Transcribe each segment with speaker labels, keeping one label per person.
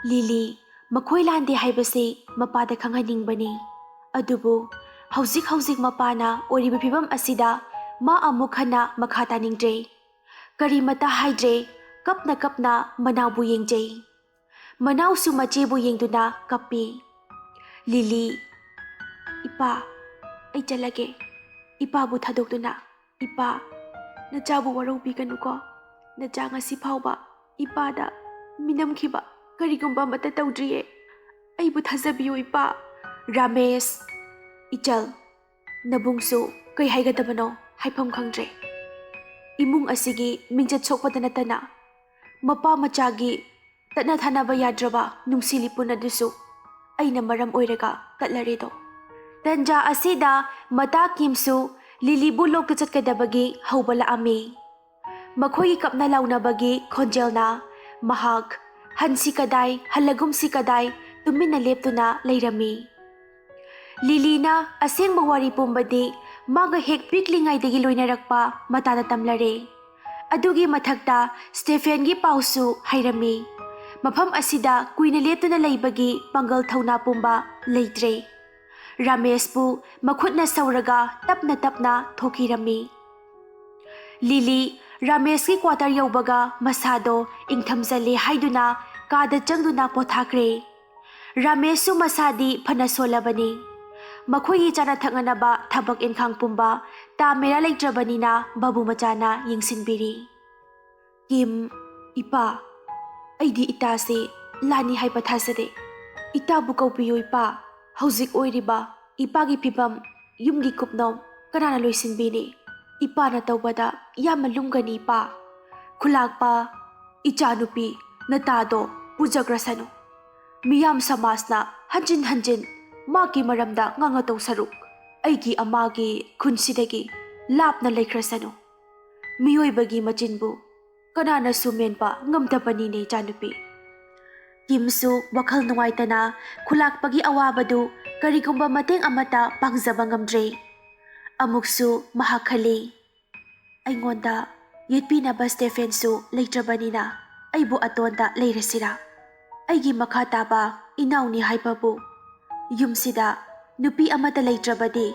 Speaker 1: Lily, makhoi lande haibase mapada khanghaningbani. Adubu, hauzik mapana oriba phibam asida ma amuk hana makha taningdre. Kari mata haidre, kapna manau bu yengjay. Manau su mache bu yengduna kapi. Lily, ipa, ay chalage. Ipa bu thadokduna. Ipa, nacha bu warau bikanuko. Nacha ngasi phauba. Ipa da minam khiba. Karigumba mata tawdriye. Ay bu thazabiyo ipa. Ramesh, ichal, nabungsu kay haigadabano haifam khangdre. Imung asigi mingjat sokpada natana. Mapa machagi tatna thanaba yadraba nungsilipun adusu. Ay na maram oiraga tatlaredo. Tanja asida mata kimsu lilibu lokta chatkadabagi haubala ami. Makhoyi kapna launabagi khonjelna mahak hansi kadai halagumsi kadai tumina leptuna leirami. Lilina aseng mawari pumbadi maga hek piklingai dagi loinarakpa matana tamlare. Adugi mathakta Stephen gi pausu hairami. Mafam asida kuina leptuna leibagi pangal thauna pumba leitre. Ramesh bu makhutna sauraga tapna thokirami. Lily Ramesh ki quarter yaubaga masado ingthamjale haiduna kada changduna pothakre. Ramesh su masadi phana solabani. Makhoyi chana thanganaba thabak inkhang pumba ta mera leitrabanina babu machana yingsinbiri. Kim ipa aidi itase lani hai pathasade. Ita bu kaupiyo ipa hauzik oiriba ipagi pibam yumgi kupnom kanana loisinbini. Ipa na tawbada yamalumgani ipa. Khulakpa ichanupi natado pujagrasano. Miyam samasna hanjin maki maramda ngangatong saruk. Aigi amagi kunsidagi lapna laikrasano. Miyoybagi machinbu kanana sumenpa ngamdapani ne chanupi. Kimsu wakal nungaitana khulakpagi awabadu karigumba mateng amata pangjaba ngamdre. Amuksu mahakhali. Aingonda yetpinaba Stephen su leitrabanina aibu atonda leirasira. Aigi makha taba inauni haibabu. Yumsida nupi amata leitrabadi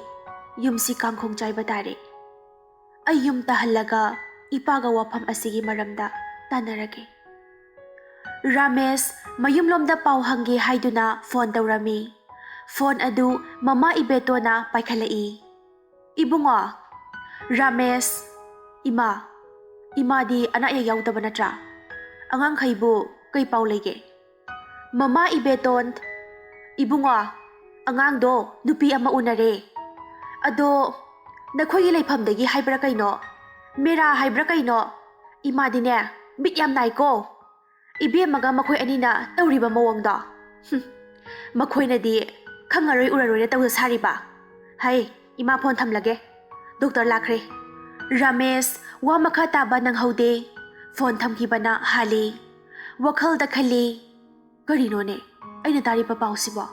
Speaker 1: yumsi kangkhong chaiba tare. Ay yum tahallaga ipaga wafam asigi maramda tanarage. Ramesh mayumlomda pau hangi haiduna phone tawrami. Phone adu mama ibetona paikhalai. Ibungo, Ramesh, ima di anak ya yaudaba natra. Angang khaibu kay pau lege. Mama ibeton, ibungo, angang do nupi ama unare. Ado nakhoyi leifamdagi haibra kaino. Mera haibra kaino. Ima di ne bit yam nai ko. Ibe maga makhoy anina tawriba mawangda. Makhoy na di khangaroy uraroy na tawda sariba. Hay, ima phone thamlage. Doctor lakre. Ramesh wa makha taba nang haude. Phone thamkibana hali. Wakhal da khali. Karino ne. Aina tariba pausibo.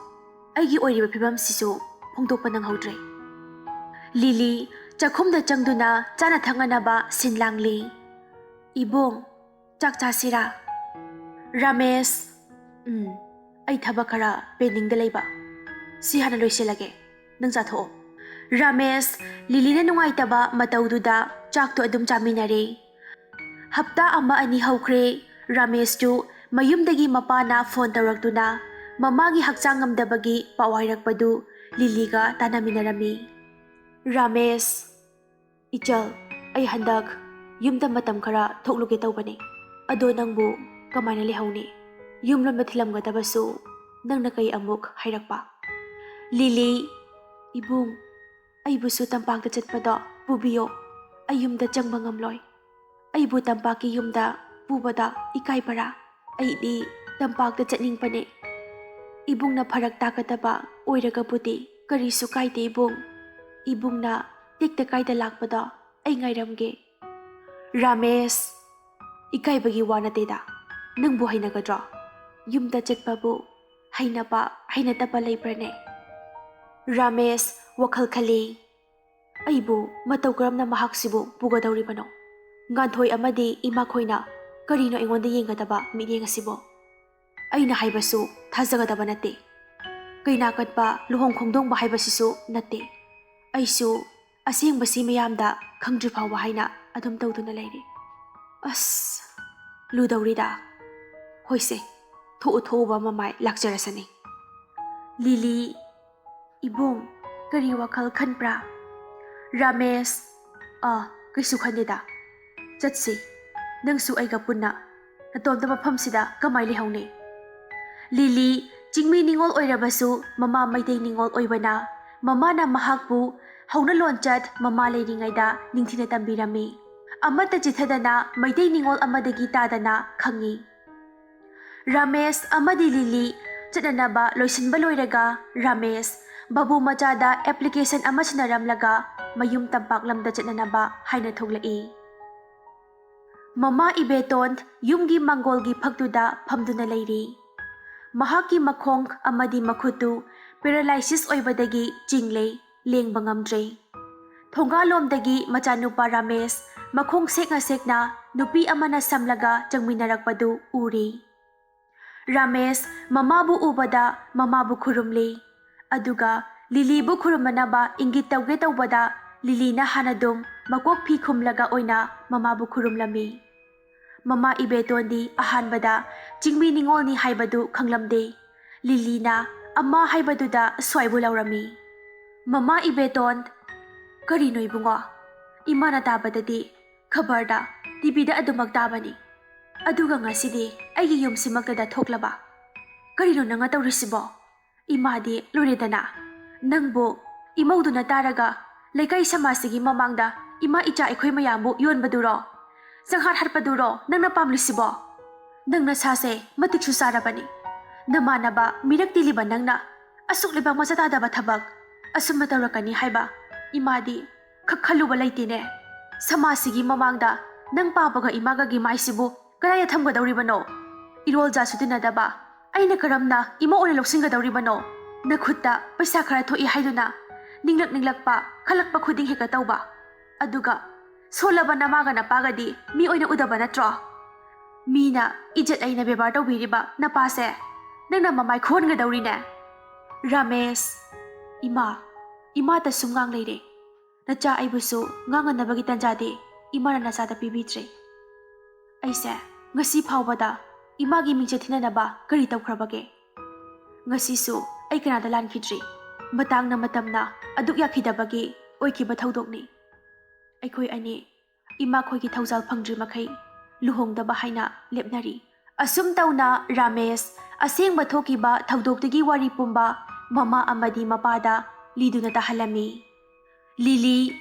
Speaker 1: Aigi oiriba phibam sisu phongdokpa nang haudre. Lily chakhumda changduna chana thanganaba sinlangli. Ibong chak chasira. Ramesh ai thabakara pending da leiba. Si hana loiselage. Nang chatho. Ramesh Lilina nungaitaba mataududa chakto adum chaminare. Hapta ama ani haukre. Ramesh tu mayumdagi mapana phone tawraktuna mamagi hakchang ngamdabagi pawairakpadu Liliga tanaminarami. Ramesh ichal ay handak yumda matam khara thokluge tawbani. Ado nangbu kamaina lehauni. Yumlon mathilamgadabasu nangna kay amuk hairakpa. Lily ibung aibusu tampakta chatpada pubiyo. Ayumda changba ngamloy. Aibu tampaki yumda pubada ikaipara. Aidi tampakta chatningpane. Ibung na pharak takataba oiraga puti karisu kaite ibung. Ibung na tikta kaita lakpada ay ngairamge. Ramesh ikaibagi wanateda. Nang buhay nagadra. Yumda chatpabu hainatapa leiprane. Ramesh wakhal khali. Aibu matau karam na mahaksibu pugadawribano. Nganthoi amadi ima khoina karino ingonda yengadaba mideng asibo. ꯑꯩꯅ ꯍꯥꯏꯕꯁꯨ ꯊꯥꯖꯒꯗꯕ ꯅꯠꯇꯦ, ꯀꯩꯅꯥ ꯀꯠꯄ ꯂꯨꯍꯣꯡ ꯈꯣꯡꯗꯣꯡꯕ ꯍꯥꯏꯕꯁꯤꯁꯨ ꯅꯠꯇꯦ, ꯑꯩꯁꯨ ꯑꯁꯦꯡꯕꯁꯤ ꯃꯌꯥꯝꯗ ꯈꯪꯗ꯭ꯔꯤ ꯐꯥꯎꯕ ꯍꯥꯏꯅ ꯑꯗꯨꯝ ꯇꯧꯗꯨꯅ ꯂꯩꯔꯤ꯫ ꯑꯁ ꯂꯨꯗꯧꯔꯤꯗ, ꯍꯣꯏꯁꯦ ꯊꯣꯛꯎꯕ ꯃꯃꯥꯏ ꯂꯥꯛꯆꯔꯁꯅꯤ꯫ ꯂꯤꯂꯤ: ꯏꯕꯨꯡ, ꯀꯔꯤ ꯋꯥꯈꯜ ꯈꯟꯕ꯭ꯔꯥ? ꯔꯥꯃꯦꯁ: ꯀꯩꯁꯨ ꯈꯟꯗꯦꯗ, ꯆꯠꯁꯤ, ꯅꯪꯁꯨ ꯑꯩꯒ ꯄꯨꯟꯅ, ꯅꯇꯣꯝꯇ ꯃꯐꯝꯁꯤꯗ ꯀꯃꯥꯏ ꯂꯩꯍꯧꯅꯤ? ꯂꯤꯂꯤ ꯆꯤꯡꯃꯤ ꯅꯤꯡꯉꯣꯜ ꯑꯣꯏꯔꯕꯁꯨ ꯃꯃꯥ ꯃꯩꯇꯩ ꯅꯤꯡꯉꯣꯜ ꯑꯣꯏꯕꯅ ꯃꯃꯥꯅ ꯃꯍꯥꯛꯄꯨ ꯍꯧꯅ ꯂꯣꯟꯆꯠ ꯃꯃꯥ ꯂꯩꯔꯤꯉꯩꯗ ꯅꯤꯡꯊꯤꯅ ꯇꯝꯕꯤꯔꯝꯃꯤ, ꯑꯃꯠꯇ ꯆꯤꯊꯗꯅ ꯃꯩꯇꯩ ꯅꯤꯡꯉꯣꯜ ꯑꯃꯗꯒꯤ ꯇꯥꯗꯅ ꯈꯪꯉꯤ꯫ ꯔꯥꯃꯦꯁ ꯑꯃꯗꯤ ꯂꯤꯂꯤ ꯆꯠꯅꯅꯕ ꯂꯣꯏꯁꯤꯟꯕ ꯂꯣꯏꯔꯒ ꯔꯥꯃꯦꯁ ꯕꯥꯕꯨ ꯃꯆꯥꯗ ꯑꯦꯄ꯭ꯂꯤꯀꯦꯁꯟ ꯑꯃ ꯁꯤꯟꯅꯔꯝꯂꯒ ꯃꯌꯨꯝ ꯇꯝꯄꯥꯛꯂꯝꯗ ꯆꯠꯅꯅꯕ ꯍꯥꯏꯅ ꯊꯣꯛꯂꯛꯏ꯫ ꯃꯃꯥ ꯏꯕꯦꯇꯣꯟ ꯌꯨꯝꯒꯤ ꯃꯥꯡꯒꯣꯜꯒꯤ ꯐꯛꯇꯨꯗ ꯐꯝꯗꯨꯅ ꯂꯩꯔꯤ꯫ ꯃꯍꯥꯛꯀꯤ ꯃꯈꯣꯡ ꯑꯃꯗꯤ ꯃꯈꯨꯠꯇꯨ ꯄꯦꯔꯥꯂꯥꯏꯁꯤꯁ ꯑꯣꯏꯕꯗꯒꯤ ꯆꯤꯡꯂꯦ, ꯂꯦꯡꯕ ꯉꯝꯗ꯭ꯔꯦ꯫ ꯊꯣꯡꯒꯥꯜꯂꯣꯝꯗꯒꯤ ꯃꯆꯥꯅꯨꯄꯥ ꯔꯥꯃꯦꯁ ꯃꯈꯣꯡ ꯁꯦꯛꯅ ꯁꯦꯛꯅ ꯅꯨꯄꯤ ꯑꯃꯅ ꯁꯝꯂꯒ ꯆꯪꯃꯤꯟꯅꯔꯛꯄꯗꯨ ꯎꯔꯤ꯫ ꯔꯥꯃꯦꯁ ꯃꯃꯥꯕꯨ ꯎꯕꯗ ꯃꯃꯥꯕꯨ ꯈꯨꯔꯨꯝꯂꯤ, ꯑꯗꯨꯒ ꯂꯤꯂꯤꯕꯨ ꯈꯨꯔꯨꯝꯅꯅꯕ ꯏꯪꯒꯤꯠ ꯇꯧꯒꯦ ꯇꯧꯕꯗ ꯂꯤꯂꯤꯅ ꯍꯥꯟꯅꯗꯨꯝ ꯃꯀꯣꯛ ꯐꯤ ꯈꯨꯝꯂꯒ ꯑꯣꯏꯅ ꯃꯃꯥꯕꯨ ꯈꯨꯔꯨꯝꯂꯝꯃꯤ꯫ ꯃꯃꯥ ꯏꯕꯦꯇꯣꯟꯗꯤ ꯑꯍꯥꯟꯕꯗ ꯆꯤꯡꯃꯤ ꯅꯤꯡꯉꯣꯜꯅꯤ ꯍꯥꯏꯕꯗꯨ ꯈꯪꯂꯝꯗꯦ, ꯂꯤꯂꯤꯅ ꯑꯃ ꯍꯥꯏꯕꯗꯨꯗ ꯁ꯭ꯋꯥꯏꯕꯨ ꯂꯧꯔꯝꯃꯤ꯫ ꯃꯃꯥ ꯏꯕꯦꯇꯣꯟ: ꯀꯔꯤꯅꯣ ꯏꯕꯨꯡꯉꯣ, ꯏꯃꯥꯅ ꯇꯥꯕꯗꯗꯤ ꯈꯕꯔꯗ ꯇꯤꯚꯤꯗ ꯑꯗꯨꯃꯛ ꯇꯥꯕꯅꯤ, ꯑꯗꯨꯒ ꯉꯁꯤꯗꯤ ꯑꯩꯒꯤ ꯌꯨꯝꯁꯤꯃꯛꯇꯗ ꯊꯣꯛꯂꯕ, ꯀꯔꯤꯅꯣ ꯅꯪꯅ ꯇꯧꯔꯤꯁꯤꯕꯣ? ꯏꯃꯥꯗꯤ ꯂꯣꯏꯔꯦꯗꯅ, ꯅꯪꯕꯨ ꯏꯃꯧꯗꯨꯅ ꯇꯥꯔꯒ ꯂꯩꯀꯥꯏ ꯁꯃꯥꯖꯁꯤꯒꯤ ꯃꯃꯥꯡꯗ ꯏꯃꯥ ꯏꯆꯥ ꯑꯩꯈꯣꯏ ꯃꯌꯥꯝꯕꯨ ꯌꯣꯟꯕꯗꯨꯔꯣ, ꯆꯪꯍꯥꯠ ꯍꯥꯠꯄꯗꯨꯔꯣ ꯅꯪꯅ ꯄꯥꯝꯂꯤꯁꯤꯕꯣ? ꯅꯪ ꯅꯁꯥꯁꯦ ꯃꯇꯤꯛꯁꯨ ꯆꯥꯔꯕꯅꯤ, ꯅꯃꯥꯟꯅꯕ ꯃꯤꯔꯛ ꯇꯤꯜꯂꯤꯕ ꯅꯪꯅ ꯑꯁꯨꯛ ꯂꯩꯕꯥꯛ ꯃꯆꯥ ꯇꯥꯗꯕ ꯊꯕꯛ ꯑꯁꯨꯝꯅ ꯇꯧꯔꯛꯀꯅꯤ ꯍꯥꯏꯕ ꯏꯃꯥꯗꯤ ꯈꯜꯂꯨꯕ ꯂꯩꯇꯦꯅꯦ꯫ ꯁꯃꯥꯖꯁꯤꯒꯤ ꯃꯃꯥꯡꯗ ꯅꯪ ꯄꯥꯕꯒ ꯏꯃꯥꯒꯒꯤ ꯃꯥꯏꯁꯤꯕꯨ ꯀꯗꯥꯏꯗ ꯊꯝꯒꯗꯧꯔꯤꯕꯅꯣ? ꯏꯔꯣꯜꯖꯥꯁꯨ ꯇꯤꯟꯅꯗꯕ ꯑꯩꯅ ꯀꯔꯝꯅ ꯏꯃꯥ ꯑꯣꯏꯅ ꯂꯧꯁꯤꯟꯒꯗꯧꯔꯤꯕꯅꯣ? ꯅꯈꯨꯠꯇ ꯄꯩꯁꯥ ꯈꯔ ꯊꯣꯛꯏ ꯍꯥꯏꯗꯨꯅ ꯅꯤꯡꯂꯛꯄ ꯈꯜꯂꯛꯄ ꯈꯨꯗꯤꯡ ꯍꯦꯛꯇ ꯇꯧꯕ, ꯑꯗꯨꯒ ꯁꯣꯜꯂꯕ ꯅꯃꯥꯒ ꯅꯄꯥꯒꯗꯤ ꯃꯤ ꯑꯣꯏꯅ ꯎꯗꯕ ꯅꯠꯇ꯭ꯔꯣ? ꯃꯤꯅ ꯏꯖꯠ ꯂꯩꯅ ꯕꯦꯕꯥꯔ ꯇꯧꯕꯤꯔꯤꯕ ꯅꯄꯥꯁꯦ ꯅꯪꯅ ꯃꯃꯥꯏ ꯈꯣꯟꯒꯗꯧꯔꯤꯅꯦ꯫ ꯔꯥꯃꯦꯁ: ꯏꯃꯥꯇ ꯁꯨꯝ ꯉꯥꯡ ꯂꯩꯔꯦ, ꯅꯆꯥ ꯑꯩꯕꯨꯁꯨ ꯉꯥꯡꯉꯟꯅꯕꯒꯤ ꯇꯥꯟꯖꯥꯗꯤ ꯏꯃꯥꯅ ꯅꯆꯥꯗ ꯄꯤꯕꯤꯗ꯭ꯔꯦ꯫ ꯑꯩꯁꯦ ꯉꯁꯤ ꯐꯥꯎꯕꯗ ꯏꯃꯥꯒꯤ ꯃꯤꯡꯆꯠ ꯊꯤꯅꯅꯕ ꯀꯔꯤ ꯇꯧꯈ꯭ꯔꯕꯒꯦ? ꯉꯁꯤꯁꯨ ꯑꯩ ꯀꯅꯥꯗ ꯂꯥꯟꯈꯤꯗ꯭ꯔꯤ, ꯃꯇꯝꯅ ꯑꯗꯨꯛ ꯌꯥꯈꯤꯗꯕꯒꯤ ꯑꯣꯏꯈꯤꯕ ꯊꯧꯗꯣꯛꯅꯤ꯫ ꯑꯩꯈꯣꯏ ꯑꯅꯤ ꯏꯃꯥꯈꯣꯏꯒꯤ ꯊꯧꯖꯥꯜ ꯐꯪꯗ꯭ꯔꯤ ꯃꯈꯩ ꯂꯨꯍꯣꯡꯗꯕ ꯍꯥꯏꯅ ꯂꯦꯞꯅꯔꯤ꯫ ꯑꯁꯨꯝ ꯇꯧꯅ ꯔꯥꯃꯦꯁ ꯑꯁꯦꯡꯕ ꯊꯣꯛꯈꯤꯕ ꯊꯧꯗꯣꯛꯇꯨꯒꯤ ꯋꯥꯔꯤ ꯄꯨꯝꯕ ꯃꯃꯥ ꯑꯃꯗꯤ ꯃꯄꯥꯗ ꯂꯤꯗꯨꯅ ꯇꯥꯍꯜꯂꯝꯃꯤ꯫ ꯂꯤꯂꯤ: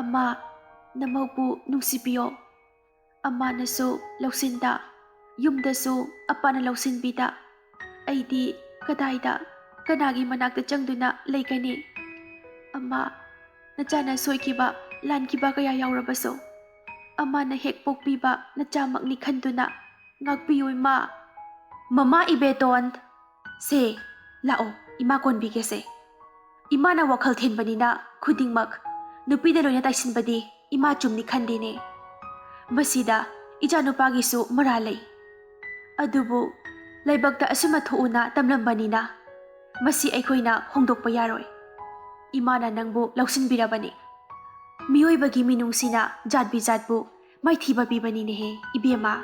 Speaker 1: ꯑꯃ, ꯅꯃꯧꯕꯨ ꯅꯨꯡꯁꯤꯕꯤꯌꯣ, ꯑꯃꯅꯁꯨ ꯂꯧꯁꯤꯟꯗ, ꯌꯨꯝꯗꯁꯨ ꯑꯄꯥꯅ ꯂꯧꯁꯤꯟꯕꯤꯗ, ꯑꯩꯗꯤ ꯀꯗꯥꯏꯗ ꯀꯅꯥꯒꯤ ꯃꯅꯥꯛꯇ ꯆꯪꯗꯨꯅ ꯂꯩꯒꯅꯤ? ꯑꯃ, ꯅꯆꯥꯅ ꯁꯣꯏꯈꯤꯕ ꯂꯥꯟꯈꯤꯕ ꯀꯌా ꯌꯥꯎꯔꯕꯁꯨ ꯑꯃꯅ ꯍꯦꯛ ꯄꯣꯛꯄꯤꯕ ꯅꯆꯥꯃꯛꯅꯤ ꯈꯟꯗꯨꯅ ꯉꯥꯛꯄꯤꯌꯨ ꯏꯃꯥ꯫ ꯃꯃꯥ ꯏꯕꯦꯇꯣꯟ: ꯁꯦ ꯂꯥꯛꯑꯣ, ꯏꯃꯥ ꯀꯣꯟꯕꯤꯒꯦꯁꯦ, ꯏꯃꯥꯅ ꯋꯥꯈꯜ ꯊꯦꯟꯕꯅꯤꯅ ꯈꯨꯗꯤꯡꯃꯛ ꯅꯨꯄꯤꯗ ꯂꯣꯏꯅ ꯇꯥꯏꯁꯤꯟꯕꯗꯤ ꯏꯃꯥ ꯆꯨꯝꯅꯤ ꯈꯟꯗꯦꯅꯦ꯫ ꯃꯁꯤꯗ ꯏꯆꯥꯅꯨꯄꯥꯒꯤꯁꯨ ꯃꯔꯥꯜ ꯂꯩ, ꯑꯗꯨꯕꯨ ꯂꯥꯏꯕꯛꯇ ꯑꯁꯨꯝꯅ ꯊꯣꯛꯎꯅ ꯇꯝꯂꯝꯕꯅꯤꯅ ꯃꯁꯤ ꯑꯩꯈꯣꯏꯅ ꯍꯣꯡꯗꯣꯛꯄ ꯌꯥꯔꯣꯏ꯫ ꯏꯃꯥꯅ ꯅꯪꯕꯨ ꯂꯧꯁꯤꯟꯕꯤꯔꯕꯅꯤ, ꯃꯤꯑꯣꯏꯕꯒꯤ ꯃꯤꯅꯨꯡꯁꯤꯅ ꯖꯥꯠ ꯕꯤꯖꯥꯠꯄꯨ ꯃꯥꯏꯊꯤꯕ ꯄꯤꯕꯅꯤꯅꯦꯍꯦ ꯏꯕꯦꯝꯃ꯫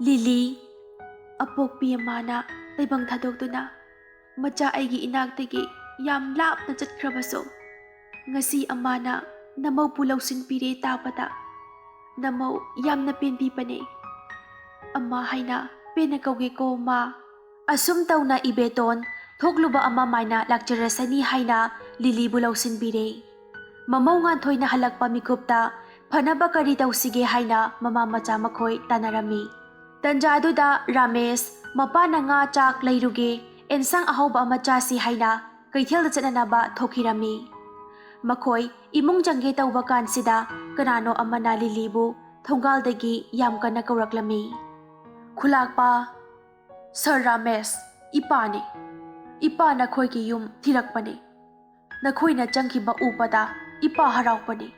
Speaker 1: ꯂꯤꯂꯤ: ꯑꯄꯣꯛꯄꯤ ꯑꯃꯅ ꯇꯥꯏꯕꯪ ꯊꯥꯗꯣꯛꯇꯨꯅ ꯃꯆꯥ ꯑꯩꯒꯤ ꯏꯅꯥꯛꯇꯒꯤ ꯌꯥꯝ ꯂꯥꯞꯅ ꯆꯠꯈ꯭ꯔꯕꯁꯨ ꯉꯁꯤ ꯑꯃꯅ ꯅꯃꯧꯕꯨ ꯂꯧꯁꯤꯟꯕꯤꯔꯦ ꯇꯥꯕꯗ ꯅꯃꯧ ꯌꯥꯝꯅ ꯄꯦꯟꯕꯤꯕꯅꯦ꯫ ꯑꯃ ꯍꯥꯏꯅ ꯄꯦꯟꯅ ꯀꯧꯒꯦꯀꯣ ꯃꯥ꯫ ꯑꯁꯨꯝ ꯇꯧꯅ ꯏꯕꯦꯇꯣꯟ ꯊꯣꯛꯂꯨꯕ ꯑꯃ ꯃꯥꯏꯅ ꯂꯥꯛꯆꯔꯁꯅꯤ ꯍꯥꯏꯅ ꯂꯤꯂꯤꯕꯨ ꯂꯧꯁꯤꯟꯕꯤꯔꯦ꯫ ꯃꯃꯧ ꯉꯥꯟꯊꯣꯏꯅ ꯍꯜꯂꯛꯄ ꯃꯤꯀꯨꯞꯇ ꯐꯅꯕ ꯀꯔꯤ ꯇꯧꯁꯤꯒꯦ ꯍꯥꯏꯅ ꯃꯃꯥ ꯃꯆꯥ ꯃꯈꯣꯏ ꯇꯥꯟꯅꯔꯝꯃꯤ꯫ ꯇꯟꯖꯥꯗꯨꯗ ꯔꯥꯃꯦꯁ ꯃꯄꯥꯅ ꯉꯥ ꯆꯥꯛ ꯂꯩꯔꯨꯒꯦ, ꯑꯦꯟꯁꯥꯡ ꯑꯍꯥꯎꯕ ꯑꯃ ꯆꯥꯁꯤ ꯍꯥꯏꯅ ꯀꯩꯊꯦꯜꯗ ꯆꯠꯅꯅꯕ ꯊꯣꯛꯈꯤꯔꯝꯃꯤ꯫ ꯃꯈꯣꯏ ꯏꯃꯨꯡ ꯆꯪꯒꯦ ꯇꯧꯕ ꯀꯥꯟꯁꯤꯗ ꯀꯅꯥꯅꯣ ꯑꯃꯅ ꯂꯤꯂꯤꯕꯨ ꯊꯣꯡꯒꯥꯜꯗꯒꯤ ꯌꯥꯝ ꯀꯟꯅ ꯀꯧꯔꯛꯂꯝꯃꯤ꯫ ꯈꯨꯂꯥꯛꯄ ꯁꯔ ꯔꯥꯃꯦꯁ, ꯏꯄꯥꯅꯤ, ꯏꯄꯥ ꯅꯈꯣꯏꯒꯤ ꯌꯨꯝ ꯊꯤꯔꯛꯄꯅꯤ, ꯅꯈꯣꯏꯅ ꯆꯪꯈꯤꯕ ꯎꯕꯗ ꯏꯄꯥ ꯍꯔꯥꯎꯕꯅꯤ,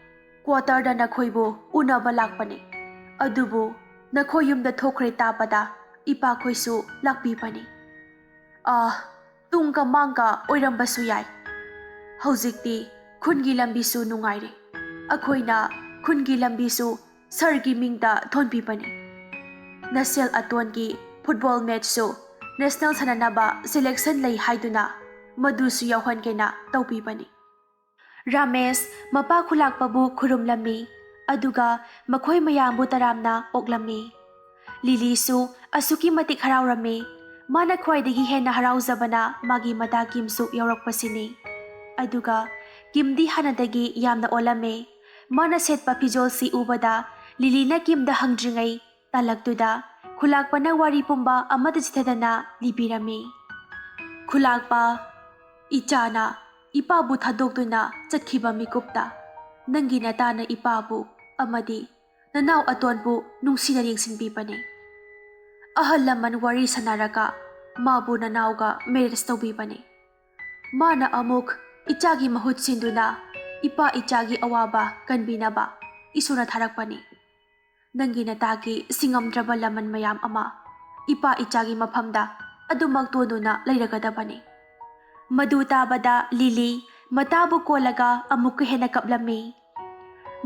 Speaker 1: ꯀ꯭ꯋꯥꯇꯔꯗ ꯅꯈꯣꯏꯕꯨ ꯎꯅꯕ ꯂꯥꯛꯄꯅꯤ, ꯑꯗꯨꯕꯨ ꯅꯈꯣꯏ ꯌꯨꯝꯗ ꯊꯣꯛꯈ꯭ꯔꯦ ꯇꯥꯕꯗ ꯏꯄꯥꯈꯣꯏꯁꯨ ꯂꯥꯛꯄꯤꯕꯅꯤ꯫ ꯇꯨꯡꯒ ꯃꯥꯡꯒ ꯑꯣꯏꯔꯝꯕꯁꯨ ꯌꯥꯏ꯫ ꯍꯧꯖꯤꯛꯇꯤ ꯈꯨꯟꯒꯤ ꯂꯝꯕꯤꯁꯨ ꯅꯨꯡꯉꯥꯏꯔꯦ꯫ ꯑꯩꯈꯣꯏꯅ ꯈꯨꯟꯒꯤ ꯂꯝꯕꯤꯁꯨ ꯁꯔꯒꯤ ꯃꯤꯡꯗ ꯊꯣꯟꯕꯤꯕꯅꯤ꯫ ꯅꯁꯦꯜ ꯑꯇꯣꯟꯒꯤ ꯐꯨꯠꯕꯣꯜ ꯃꯦꯠꯆꯁꯨ ꯅꯦꯁꯅꯦꯜ ꯁꯥꯟꯅꯅꯕ ꯁꯦꯂꯦꯛꯁꯟ ꯂꯩ ꯍꯥꯏꯗꯨꯅ ꯃꯗꯨꯁꯨ ꯌꯥꯎꯍꯟꯒꯦꯅ ꯇꯧꯕꯤꯕꯅꯤ꯫ ꯔꯥꯃꯦꯁ ꯃꯄꯥ ꯈꯨꯂꯥꯛꯄꯕꯨ ꯈꯨꯔꯨꯝꯂꯝꯃꯤ ꯑꯗꯨꯒ ꯃꯈꯣꯏ ꯃꯌꯥꯝꯕꯨ ꯇꯔꯥꯝꯅ ꯑꯣꯛꯂꯝꯃꯤ꯫ ꯂꯤꯂꯤꯁꯨ ꯑꯁꯨꯛꯀꯤ ꯃꯇꯤꯛ ꯍꯔꯥꯎꯔꯝꯃꯤ꯫ ꯃꯥꯅ ꯈ꯭ꯋꯥꯏꯗꯒꯤ ꯍꯦꯟꯅ ꯍꯔꯥꯎꯖꯕꯅ ꯃꯥꯒꯤ ꯃꯇꯥ ꯀꯤꯝꯁꯨ ꯌꯥꯎꯔꯛꯄꯁꯤꯅꯤ꯫ ꯑꯗꯨꯒ ꯀꯤꯝꯗꯤ ꯍꯥꯟꯅꯗꯒꯤ ꯌꯥꯝꯅ ꯑꯣꯜꯂꯝꯃꯦ꯫ ꯃꯥꯅ ꯁꯦꯠꯄ ꯐꯤꯖꯣꯜꯁꯤ ꯎꯕꯗ ꯂꯤꯂꯤꯅ ꯀꯤꯝꯗ ꯍꯪꯗ꯭ꯔꯤꯉꯩ ꯇꯥꯂꯛꯇꯨꯗ ꯈꯨꯂꯥꯛꯄꯅ ꯋꯥꯔꯤ ꯄꯨꯝꯕ ꯑꯃꯠꯇ ꯆꯤꯊꯗꯅ ꯂꯤꯕꯤꯔꯝꯃꯤ꯫ ꯈꯨꯂꯥꯛꯄ, ꯏꯆꯥꯅ ꯏꯄꯥꯕꯨ ꯊꯥꯗꯣꯛꯇꯨꯅ ꯆꯠꯈꯤꯕ ꯃꯤꯀꯨꯞꯇ ꯅꯪꯒꯤ ꯅꯇꯥꯅ ꯏꯄꯥꯕꯨ ꯑꯃꯗꯤ ꯅꯅꯥꯎ ꯑꯇꯣꯟꯕꯨ ꯅꯨꯡꯁꯤꯅ ꯌꯦꯡꯁꯤꯟꯕꯤꯕꯅꯤ꯫ ꯑꯍꯜ ꯂꯃꯟ ꯋꯥꯔꯤ ꯁꯥꯟꯅꯔꯒ ꯃꯥꯕꯨ ꯅꯅꯥꯎꯒ ꯃꯦꯔꯦꯖ ꯇꯧꯕꯤꯕꯅꯤ꯫ ꯃꯥꯅ ꯑꯃꯨꯛ ꯏꯆꯥꯒꯤ ꯃꯍꯨꯠ ꯁꯤꯟꯗꯨꯅ ꯏꯄꯥ ꯏꯆꯥꯒꯤ ꯑꯋꯥꯕ ꯀꯟꯕꯤꯅꯕ ꯏꯁꯣꯔꯅ ꯊꯥꯔꯛꯄꯅꯤ꯫ ꯅꯪꯒꯤ ꯅꯇꯥꯒꯤ ꯁꯤꯡꯉꯝꯗ꯭ꯔꯕ ꯂꯃꯟ ꯃꯌꯥꯝ ꯑꯃ ꯏꯄꯥ ꯏꯆꯥꯒꯤ ꯃꯐꯝꯗ ꯑꯗꯨꯃꯛ ꯇꯣꯟꯗꯨꯅ ꯂꯩꯔꯒꯗꯕꯅꯤ꯫ ꯃꯗꯨ ꯇꯥꯕꯗ ꯂꯤꯂꯤ ꯃꯇꯥꯕꯨ ꯀꯣꯜꯂꯒ ꯑꯃꯨꯛꯀ ꯍꯦꯟꯅ ꯀꯞꯂꯝꯃꯤ꯫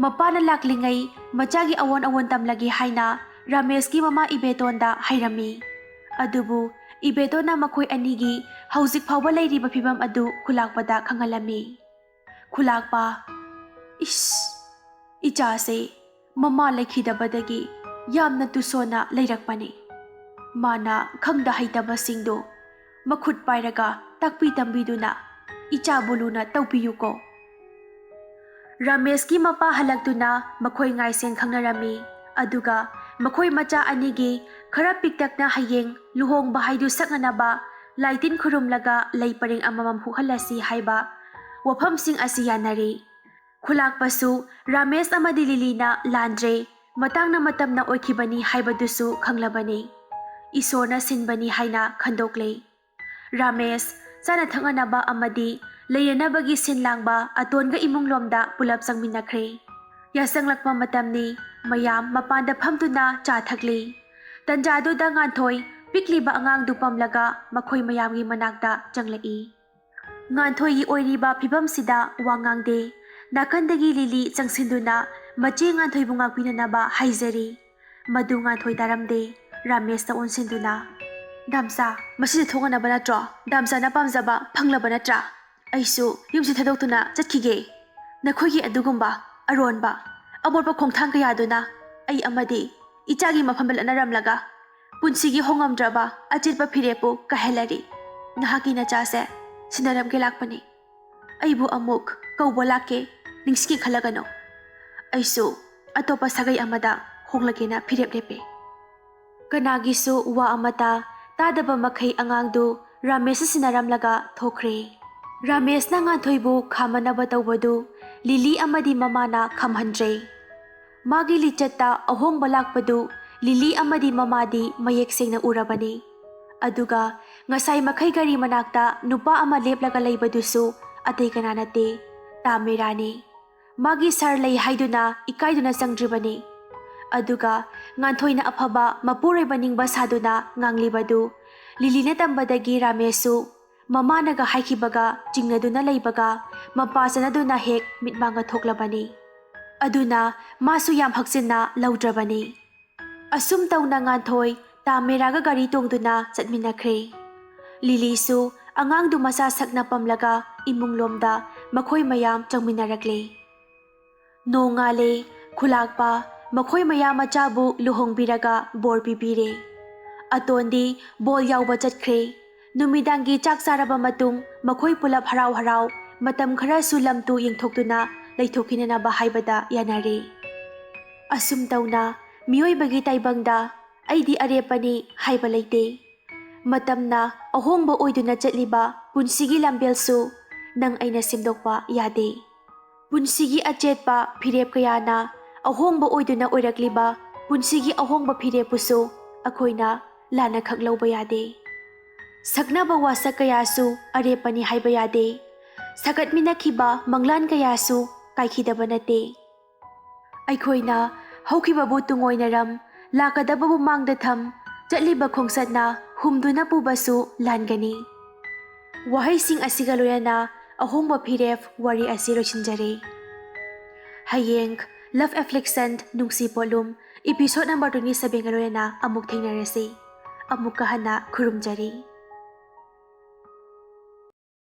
Speaker 1: ꯃꯄꯥꯅ ꯂꯥꯛꯂꯤꯉꯩ ꯃꯆꯥꯒꯤ ꯑꯑꯣꯟ ꯑꯑꯣꯟ ꯇꯝꯂꯒꯦ ꯍꯥꯏꯅ ꯔꯥꯃꯦꯁꯀꯤ ꯃꯃꯥ ꯏꯕꯦꯇꯣꯟꯗ ꯍꯥꯏꯔꯝꯃꯤ꯫ ꯑꯗꯨꯕꯨ ꯏꯕꯦꯇꯣꯟꯅ ꯃꯈꯣꯏ ꯑꯅꯤꯒꯤ ꯍꯧꯖꯤꯛ ꯐꯥꯎꯕ ꯂꯩꯔꯤꯕ ꯐꯤꯚꯝ ꯑꯗꯨ ꯈꯨꯂꯥꯛꯄꯗ ꯈꯪꯍꯜꯂꯝꯃꯤ꯫ ꯈꯨꯂꯥꯛꯄ, ꯏꯆꯥꯁꯦ ꯃꯃꯥ ꯂꯩꯈꯤꯗꯕꯗꯒꯤ ꯌꯥꯝꯅ ꯇꯨꯁꯣꯟꯅ ꯂꯩꯔꯛꯄꯅꯤ꯫ ꯃꯥꯅ ꯈꯪꯗ ꯍꯩꯇꯕꯁꯤꯡꯗꯨ ꯃꯈꯨꯠ ꯄꯥꯏꯔꯒ ꯇꯥꯛꯄꯤ ꯇꯝꯕꯤꯗꯨꯅ ꯏꯆꯥꯕꯨ ꯂꯨꯅ ꯇꯧꯕꯤꯌꯨꯀꯣ꯫ ꯔꯥꯃꯦꯁꯀꯤ ꯃꯄꯥ ꯍꯜꯂꯛꯇꯨꯅ ꯃꯈꯣꯏ ꯉꯥꯏꯁꯦꯟ ꯈꯪꯅꯔꯝꯃꯤ ꯑꯗꯨꯒ ꯃꯈꯣꯏ ꯃꯆꯥ ꯑꯅꯤꯒꯤ ꯈꯔ ꯄꯤꯛꯇꯛꯅ ꯍꯌꯦꯡ ꯂꯨꯍꯣꯡꯕ ꯍꯥꯏꯗꯨ ꯁꯛꯅꯅꯕ ꯂꯥꯏꯇꯤꯟ ꯈꯨꯔꯨꯝꯂꯒ ꯂꯩ ꯄꯔꯦꯡ ꯑꯃꯃꯝ ꯍꯨꯛꯍꯜꯂꯁꯤ ꯍꯥꯏꯕ ꯋꯥꯐꯝꯁꯤꯡ ꯑꯁꯤ ꯌꯥꯅꯔꯤ꯫ ꯈꯨꯂꯥꯛꯄꯁꯨ ꯔꯥꯃꯦꯁ ꯑꯃꯗꯤ ꯂꯤꯂꯤꯅ ꯂꯥꯟꯗ꯭ꯔꯦ, ꯃꯇꯥꯡꯅ ꯃꯇꯝꯅ ꯑꯣꯏꯈꯤꯕꯅꯤ ꯍꯥꯏꯕꯗꯨꯁꯨ ꯈꯪꯂꯕꯅꯤ꯫ ꯏꯁꯣꯔꯅ ꯁꯤꯟꯕꯅꯤ ꯍꯥꯏꯅ ꯈꯟꯗꯣꯛꯂꯦ꯫ ꯔꯥꯃꯦꯁ ꯆꯥꯅ ꯊꯛꯅꯅꯕ ꯑꯃꯗꯤ ꯂꯩꯔꯅꯕꯒꯤ ꯁꯤꯟ ꯂꯥꯡꯕ ꯑꯇꯣꯟꯒ ꯏꯃꯨꯡꯂꯣꯝꯗ ꯄꯨꯂꯞ ꯆꯪꯃꯤꯟꯅꯈ꯭ꯔꯦ꯫ ꯌꯥꯆꯪꯂꯛꯄ ꯃꯇꯝꯅꯤ꯫ ꯃꯌꯥꯝ ꯃꯄꯥꯟꯗ ꯐꯝꯗꯨꯅ ꯆꯥ ꯊꯛꯂꯤ꯫ ꯇꯟꯖꯥꯗꯨꯗ ꯉꯥꯟꯊꯣꯏ ꯄꯤꯛꯂꯤꯕ ꯑꯉꯥꯡꯗꯨ ꯄꯝꯂꯒ ꯃꯈꯣꯏ ꯃꯌꯥꯝꯒꯤ ꯃꯅꯥꯛꯇ ꯆꯪꯂꯛꯏ꯫ ꯉꯥꯟꯊꯣꯏꯒꯤ ꯑꯣꯏꯔꯤꯕ ꯐꯤꯚꯝꯁꯤꯗ ꯋꯥ ꯉꯥꯡꯗꯦ꯫ ꯅꯥꯀꯟꯗꯒꯤ ꯂꯤꯂꯤ ꯆꯪꯁꯤꯟꯗꯨꯅ ꯃꯆꯦ ꯉꯥꯟꯊꯣꯏꯕꯨ ꯉꯥꯛꯄꯤꯅꯅꯕ ꯍꯥꯏꯖꯔꯤ꯫ ꯃꯗꯨ ꯉꯥꯟꯊꯣꯏ ꯇꯥꯔꯝꯗꯦ꯫ ꯔꯥꯃꯦꯁꯇ ꯑꯣꯟꯁꯤꯟꯗꯨꯅ, ꯗꯥꯝꯆꯥ, ꯃꯁꯤꯗ ꯊꯣꯛꯅꯅꯕ ꯅꯠꯇ꯭ꯔꯣ? ꯗꯥꯝꯆꯥꯅ ꯄꯥꯝꯖꯕ ꯐꯪꯂꯕ ꯅꯠꯇ꯭ꯔꯥ? ꯑꯩꯁꯨ ꯌꯨꯝꯁꯤ ꯊꯥꯗꯣꯛꯇꯨꯅ ꯆꯠꯈꯤꯒꯦ꯫ ꯅꯈꯣꯏꯒꯤ ꯑꯗꯨꯒꯨꯝꯕ ꯑꯔꯣꯟꯕ ꯑꯃꯣꯠꯄ ꯈꯣꯡꯊꯥꯡ ꯀꯌꯥꯗꯨꯅ ꯑꯩ ꯑꯃꯗꯤ ꯏꯆꯥꯒꯤ ꯃꯐꯝꯗ ꯂꯠꯅꯔꯝꯂꯒ ꯄꯨꯟꯁꯤꯒꯤ ꯍꯣꯡꯉꯝꯗ꯭ꯔꯕ ꯑꯆꯦꯠꯄ ꯐꯤꯔꯦꯞꯄꯨ ꯀꯥꯏꯍꯜꯂꯔꯤ꯫ ꯅꯍꯥꯛꯀꯤ ꯅꯆꯥꯁꯦ ꯁꯤꯟꯅꯔꯝꯒꯦ ꯂꯥꯛꯄꯅꯤ꯫ ꯑꯩꯕꯨ ꯑꯃꯨꯛ ꯀꯧꯕ ꯂꯥꯛꯀꯦ ꯅꯤꯡꯁꯤꯡꯒꯦ ꯈꯜꯂꯒꯅꯨ꯫ ꯑꯩꯁꯨ ꯑꯇꯣꯞꯄ ꯁꯥꯒꯩ ꯑꯃꯗ ꯍꯣꯡꯂꯒꯦꯅ ꯐꯤꯔꯦꯞ ꯂꯦꯞꯄꯦ꯫ ꯀꯅꯥꯒꯤꯁꯨ ꯋꯥ ꯑꯃꯠꯇ ꯇꯥꯗꯕ ꯃꯈꯩ ꯑꯉꯥꯡꯗꯨ ꯔꯥꯃꯦꯁꯅ ꯁꯤꯟꯅꯔꯝꯂꯒ ꯊꯣꯛꯈ꯭ꯔꯦ꯫ ꯔꯥꯃꯦꯁꯅ ꯉꯥꯟꯊꯣꯏꯕꯨ ꯈꯥꯝꯃꯅꯕ ꯇꯧꯕꯗꯨ ꯂꯤꯂꯤ ꯑꯃꯗꯤ ꯃꯃꯥꯅ ꯈꯥꯝꯍꯟꯗ꯭ꯔꯦ꯫ ꯃꯥꯒꯤ ꯂꯤꯆꯠꯇ ꯑꯍꯣꯡꯕ ꯂꯥꯛꯄꯗꯨ ꯂꯤꯂꯤ ꯑꯃꯗꯤ ꯃꯃꯥꯗꯤ ꯃꯌꯦꯛ ꯁꯦꯡꯅ ꯎꯔꯕꯅꯤ꯫ ꯑꯗꯨꯒ ꯉꯁꯥꯏ ꯃꯈꯩ ꯒꯥꯔꯤ ꯃꯅꯥꯛꯇ ꯅꯨꯄꯥ ꯑꯃ ꯂꯦꯞꯂꯒ ꯂꯩꯕꯗꯨꯁꯨ ꯑꯇꯩ ꯀꯅꯥ ꯅꯠꯇꯦ, ꯇꯥꯃꯦꯔꯥꯅꯤ꯫ ꯃꯥꯒꯤ ꯁꯥꯔ ꯂꯩ ꯍꯥꯏꯗꯨꯅ ꯏꯀꯥꯏꯗꯨꯅ ꯆꯪꯗ꯭ꯔꯤꯕꯅꯤ꯫ ꯑꯗꯨꯒ ꯉꯥꯟꯊꯣꯏꯅ ꯑꯐꯕ ꯃꯄꯨꯔꯣꯏꯕ ꯅꯤꯡꯕ ꯁꯥꯗꯨꯅ ꯉꯥꯡꯂꯤꯕꯗꯨ ꯂꯤꯂꯤꯅ ꯇꯝꯕꯗꯒꯤ ꯔꯥꯃꯦꯁꯁꯨ ꯃꯃꯥꯅꯒ ꯍꯥꯏꯈꯤꯕꯒ ꯆꯤꯡꯅꯗꯨꯅ ꯂꯩꯕꯒ ꯃꯄꯥ ꯆꯅꯗꯨꯅ ꯍꯦꯛ ꯃꯤꯠꯃꯥꯡꯒ ꯊꯣꯛꯂꯕꯅꯤ꯫ ꯑꯗꯨꯅ ꯃꯥꯁꯨ ꯌꯥꯝ ꯍꯛꯆꯤꯟꯅ ꯂꯧꯗ꯭ꯔꯕꯅꯤ꯫ ꯑꯁꯨꯝ ꯇꯧꯅ ꯉꯥꯟꯊꯣꯏ ꯇꯥꯃꯦꯔꯥꯒ ꯒꯥꯔꯤ ꯇꯣꯡꯗꯨꯅ ꯆꯠꯃꯤꯟꯅꯈ꯭ꯔꯦ꯫ ꯂꯤꯂꯤꯁꯨ ꯑꯉꯥꯡꯗꯨ ꯃꯆꯥ ꯁꯛꯅ ꯄꯝꯂꯒ ꯏꯃꯨꯡꯂꯣꯝꯗ ꯃꯈꯣꯏ ꯃꯌꯥꯝ ꯆꯪꯃꯤꯟꯅꯔꯛꯂꯦ꯫ ꯅꯣꯡꯉꯥꯜꯂꯦ꯫ ꯈꯨꯂꯥꯛꯄ ꯃꯈꯣꯏ ꯃꯌꯥꯝ ꯃꯆꯥꯕꯨ ꯂꯨꯍꯣꯡꯕꯤꯔꯒ ꯕꯣꯔ ꯄꯤꯕꯤꯔꯦ꯫ ꯑꯇꯣꯟꯗꯤ ꯕꯣꯜ ꯌꯥꯎꯕ ꯆꯠꯈ꯭ꯔꯦ꯫ ꯅꯨꯃꯤꯗꯥꯡꯒꯤ ꯆꯥꯛ ꯆꯥꯔꯕ ꯃꯇꯨꯡ ꯃꯈꯣꯏ ꯄꯨꯂꯞ ꯍꯔꯥꯎ ꯍꯔꯥꯎ ꯃꯇꯝ ꯈꯔꯁꯨ ꯂꯝꯇꯨ ꯌꯦꯡꯊꯣꯛꯇꯨꯅ ꯂꯩꯊꯣꯛꯈꯤꯅꯅꯕ ꯍꯥꯏꯕꯗ ꯌꯥꯅꯔꯦ꯫ ꯑꯁꯨꯝ ꯇꯧꯅ ꯃꯤꯑꯣꯏꯕꯒꯤ ꯇꯥꯏꯕꯪꯗ ꯑꯩꯗꯤ ꯑꯔꯦꯞꯄꯅꯤ ꯍꯥꯏꯕ ꯂꯩꯇꯦ꯫ ꯃꯇꯝꯅ ꯑꯍꯣꯡꯕ ꯑꯣꯏꯗꯨꯅ ꯆꯠꯂꯤꯕ ꯄꯨꯟꯁꯤꯒꯤ ꯂꯝꯕꯦꯜꯁꯨ ꯅꯪ ꯑꯩꯅ ꯁꯦꯝꯗꯣꯛꯄ ꯌꯥꯗꯦ꯫ ꯄꯨꯟꯁꯤꯒꯤ ꯑꯆꯦꯠꯄ ꯐꯤꯔꯦꯞ ꯀꯌꯥꯅ ꯑꯍꯣꯡꯕ ꯑꯣꯏꯗꯨꯅ ꯑꯣꯏꯔꯛꯂꯤꯕ ꯄꯨꯟꯁꯤꯒꯤ ꯑꯍꯣꯡꯕ ꯐꯤꯔꯦꯞꯄꯨꯁꯨ ꯑꯩꯈꯣꯏꯅ ꯂꯥꯟꯅ ꯈꯛ ꯂꯧꯕ ꯌꯥꯗꯦ꯫ ꯁꯛꯅꯕ ꯋꯥꯁꯛ ꯀꯌꯥꯁꯨ ꯑꯔꯦꯞꯄꯅꯤ ꯍꯥꯏꯕ ꯌꯥꯗꯦ꯫ ꯁꯥꯒꯠꯃꯤꯟꯅꯈꯤꯕ ꯃꯪꯂꯥꯟ ꯀꯌꯥꯁꯨ ꯀꯥꯏꯈꯤꯗꯕ ꯅꯠꯇꯦ꯫ ꯑꯩꯈꯣꯏꯅ ꯍꯧꯈꯤꯕꯕꯨ ꯇꯨꯡꯑꯣꯏꯅꯔꯝ, ꯂꯥꯛꯀꯗꯕꯕꯨ ꯃꯥꯡꯗ ꯊꯝ, ꯆꯠꯂꯤꯕ ꯈꯣꯡꯆꯠꯅ ꯍꯨꯝꯗꯨꯅ ꯄꯨꯕꯁꯨ ꯂꯥꯟꯒꯅꯤ꯫ ꯋꯥꯍꯩꯁꯤꯡ ꯑꯁꯤꯒ ꯂꯣꯏꯅꯅ ꯑꯍꯣꯡꯕ ꯐꯤꯔꯦꯞ ꯋꯥꯔꯤ ꯑꯁꯤ ꯂꯣꯏꯁꯤꯟꯖꯔꯦ꯫ ꯍꯌꯦꯡ ꯂꯚ ꯑꯦꯐ꯭ꯂꯤꯛꯁꯟ ꯅꯨꯡꯁꯤ ꯄꯣꯠꯂꯨꯝ ꯏꯄꯤꯁꯣꯗ ꯅꯝꯕꯔ 27ꯒ ꯂꯣꯏꯅꯅ ꯑꯃꯨꯛ ꯊꯦꯡꯅꯔꯁꯤ꯫ ꯑꯃꯨꯛꯀ ꯍꯟꯅ ꯈꯨꯔꯨꯝꯖꯔꯤ꯫